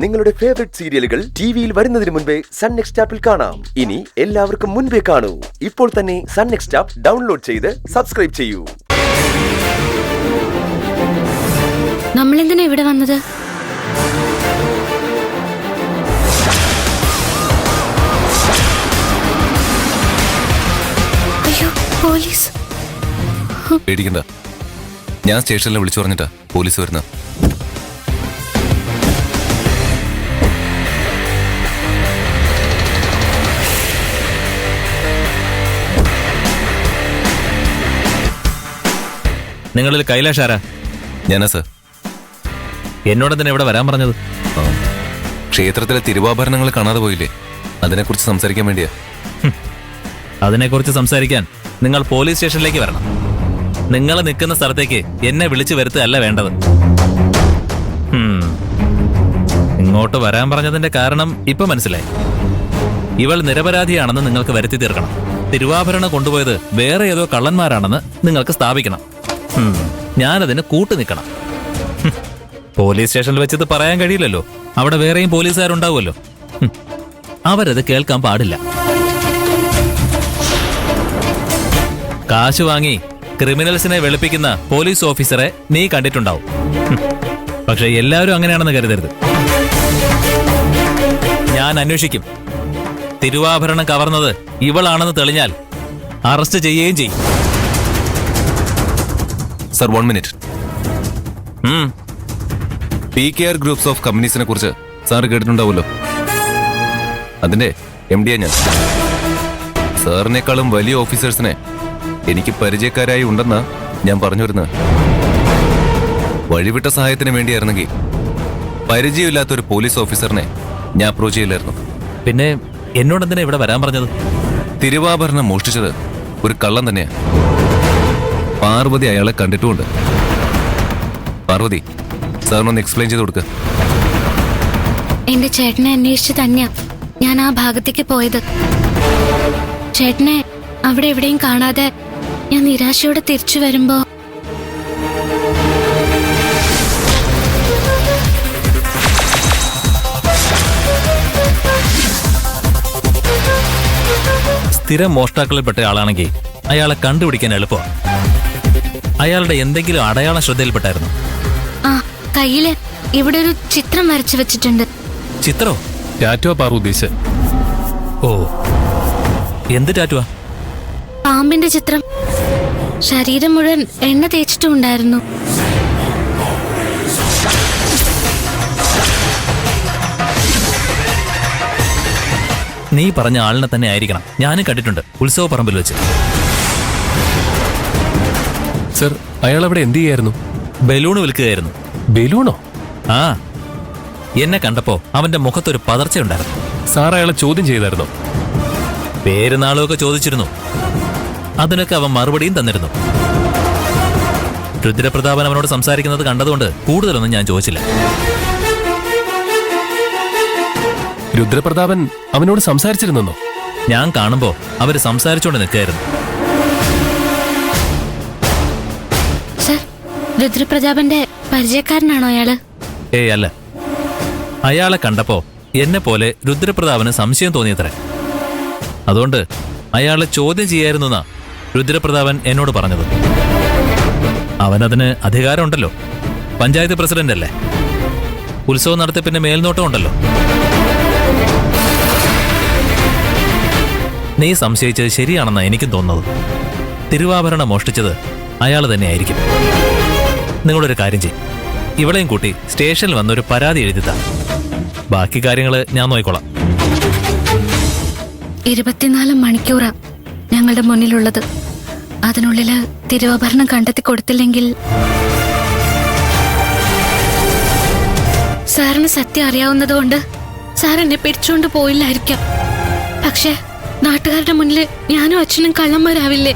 നിങ്ങളുടെ ഫേവറേറ്റ് സീരിയലുകൾ ടിവിയിൽ വരുന്നതിന് മുൻപേ സൺ നെക്സ്റ്റ് ആപ്പിൽ കാണാം. ഇനി എല്ലാവർക്കും മുൻപേ കാണൂ. ഇപ്പോൾ തന്നെ സൺ നെക്സ്റ്റ് ആപ്പ് ഡൗൺലോഡ് ചെയ്ത് സബ്സ്ക്രൈബ് ചെയ്യൂ. നമ്മൾ എന്തിനാ ഇവിടെ വന്നത്? അയ്യോ, പോലീസ്! പേടിക്കണ്ട, ഞാൻ സ്റ്റേഷനിൽ വിളിച്ചു പറഞ്ഞിട്ടാ പോലീസ് വരുന്നത്. നിങ്ങളിൽ കൈലാഷ് ആരാ? ഞാനാ സർ. എന്നോട് തന്നെ ഇവിടെ വരാൻ പറഞ്ഞത്? ക്ഷേത്രത്തിലെ തിരുവാഭരണങ്ങൾ കാണാതെ പോയില്ലേ, അതിനെക്കുറിച്ച് സംസാരിക്കാൻ വേണ്ടിയാ. അതിനെക്കുറിച്ച് സംസാരിക്കാൻ നിങ്ങൾ പോലീസ് സ്റ്റേഷനിലേക്ക് വരണം. നിങ്ങൾ നിൽക്കുന്ന സ്ഥലത്തേക്ക് എന്നെ വിളിച്ചു വരുത്തുകയല്ല വേണ്ടത്. ഇങ്ങോട്ട് വരാൻ പറഞ്ഞതിന്റെ കാരണം ഇപ്പൊ മനസ്സിലായി. ഇവൾ നിരപരാധിയാണെന്ന് നിങ്ങൾക്ക് വരുത്തി തീർക്കണം. തിരുവാഭരണം കൊണ്ടുപോയത് വേറെ ഏതോ കള്ളന്മാരാണെന്ന് നിങ്ങൾക്ക് സ്ഥാപിക്കണം. ഞാനതിന് കൂട്ടു നിൽക്കണം. പോലീസ് സ്റ്റേഷനിൽ വെച്ചത് പറയാൻ കഴിയില്ലല്ലോ, അവിടെ വേറെയും പോലീസുകാരുണ്ടാവുമല്ലോ. അവരത് കേൾക്കാൻ പാടില്ല. കാശ് വാങ്ങി ക്രിമിനൽസിനെ വെളുപ്പിക്കുന്ന പോലീസ് ഓഫീസറെ നീ കണ്ടിട്ടുണ്ടാവും. പക്ഷെ എല്ലാവരും അങ്ങനെയാണെന്ന് കരുതരുത്. ഞാൻ അന്വേഷിക്കും. തിരുവാഭരണം കവർന്നത് ഇവളാണെന്ന് തെളിഞ്ഞാൽ അറസ്റ്റ് ചെയ്യുകയും ചെയ്യും. Sir, 1 minute. PKR groups of കമ്പനീസിനെ കുറിച്ച് സാറ് കേട്ടിട്ടുണ്ടാവുമല്ലോ. അതിന്റെ MD ഞാൻ. സാറിനേക്കാളും വലിയ ഓഫീസേഴ്സിനെ എനിക്ക് പരിചയക്കാരായി ഉണ്ടെന്നാ ഞാൻ പറഞ്ഞു വരുന്നത്. വഴിവിട്ട സഹായത്തിന് വേണ്ടിയായിരുന്നെങ്കിൽ പരിചയമില്ലാത്തൊരു പോലീസ് ഓഫീസറിനെ ഞാൻ അപ്രോച്ച് ചെയ്യില്ലായിരുന്നു. പിന്നെ എന്നോടെന്തിനാ ഇവിടെ വരാൻ പറഞ്ഞത്? തിരുവാഭരണം മോഷ്ടിച്ചത് ഒരു കള്ളൻ തന്നെയാ. പാർവതി അയാളെ കണ്ടിട്ടുമുണ്ട്. പാർവതി, സാറിനൊന്ന് എക്സ്പ്ലെയിൻ ചെയ്ത് കൊടുക്ക. എന്റെ ചേട്ടനെ അന്വേഷിച്ച് തന്നെയാ ഞാൻ ആ ഭാഗത്തേക്ക് പോയത്. ചേട്ടനെ അവിടെ എവിടെയും കാണാതെ ഞാൻ നിരാശയോടെ തിരിച്ചു വരുമ്പോ സ്ഥിരം മോഷ്ടാക്കളിൽപ്പെട്ട ആളാണെങ്കിൽ അയാളെ കണ്ടുപിടിക്കാൻ എളുപ്പമാണ്. അയാളുടെ എന്തെങ്കിലും അടയാളം ശ്രദ്ധയിൽപ്പെട്ടായിരുന്നു? ആ, കയ്യില് ഇവിടെ ഒരു ചിത്രം വരച്ചു വെച്ചിട്ടുണ്ട്. ചിത്രോ? ടാറ്റുവാ പാറു ഉദ്ദേശിച്ചത്. ഓ, എന്ത് ടാറ്റുവാ? പാമ്പിന്റെ ചിത്രം. ശരീരം മുഴുവൻ എണ്ണ തേച്ചിട്ടുണ്ടായിരുന്നു. നീ പറഞ്ഞ ആളിനെ തന്നെ ആയിരിക്കണം. ഞാനും കണ്ടിട്ടുണ്ട്, ഉത്സവ പറമ്പിൽ വെച്ച്. സർ, അയാൾ അവിടെ എന്ത് ചെയ്യായിരുന്നു? ബലൂണ് വിൽക്കുകയായിരുന്നു. ബലൂണോ? ആ, എന്നെ കണ്ടപ്പോ അവന്റെ മുഖത്തൊരു പതർച്ചയുണ്ടായിരുന്നു. സാർ അയാളെ ചോദ്യം ചെയ്തായിരുന്നോ? പേരുനാളുമൊക്കെ ചോദിച്ചിരുന്നു. അതിനൊക്കെ അവൻ മറുപടിയും തന്നിരുന്നു. രുദ്രപ്രതാപൻ അവനോട് സംസാരിക്കുന്നത് കണ്ടതുകൊണ്ട് കൂടുതലൊന്നും ഞാൻ ചോദിച്ചില്ല. രുദ്രപ്രതാപൻ അവനോട് സംസാരിച്ചിരുന്നോ? ഞാൻ കാണുമ്പോ അവര് സംസാരിച്ചോണ്ട് നിൽക്കായിരുന്നു. സർ, രുദ്രപ്രതാപന്റെ പരിചയക്കാരനാണോ അയാള്? ഏയ് അല്ല. അയാളെ കണ്ടപ്പോ എന്നെ പോലെ രുദ്രപ്രതാപന് സംശയം തോന്നിയത്രേ. അതുകൊണ്ട് അയാളെ ചോദ്യം ചെയ്യായിരുന്നാ രുദ്രപ്രതാപൻ എന്നോട് പറഞ്ഞത്. അവനതിന് അധികാരമുണ്ടല്ലോ. പഞ്ചായത്ത് പ്രസിഡന്റ് അല്ലേ. ഉത്സവം നടത്തിപ്പിന്റെ മേൽനോട്ടം ഉണ്ടല്ലോ. നീ സംശയിച്ചത് ശരിയാണെന്നാ എനിക്കും തോന്നുന്നത്. തിരുവാഭരണം മോഷ്ടിച്ചത് അയാൾ തന്നെയായിരിക്കും. നിങ്ങളൊരു കാര്യം ചെയ്യും, ഇവളെയും കൂട്ടി സ്റ്റേഷനിൽ വന്നൊരു പരാതി എഴുതിത്താ. ബാക്കി കാര്യങ്ങള് ഞാൻ നോക്കിക്കോളാം. 24 മണിക്കൂറാ ഞങ്ങളുടെ മുന്നിലുള്ളത്. അതിനുള്ളില് തിരുവാഭരണം കണ്ടെത്തി കൊടുത്തില്ലെങ്കിൽ സാറിന് സത്യം അറിയാവുന്നതുകൊണ്ട് സാർ എന്നെ പിടിച്ചുകൊണ്ട് പോയില്ലായിരിക്കാം. പക്ഷെ നാട്ടുകാരുടെ മുന്നിൽ ഞാനും അച്ഛനും കള്ളന്മാരാവില്ലേ?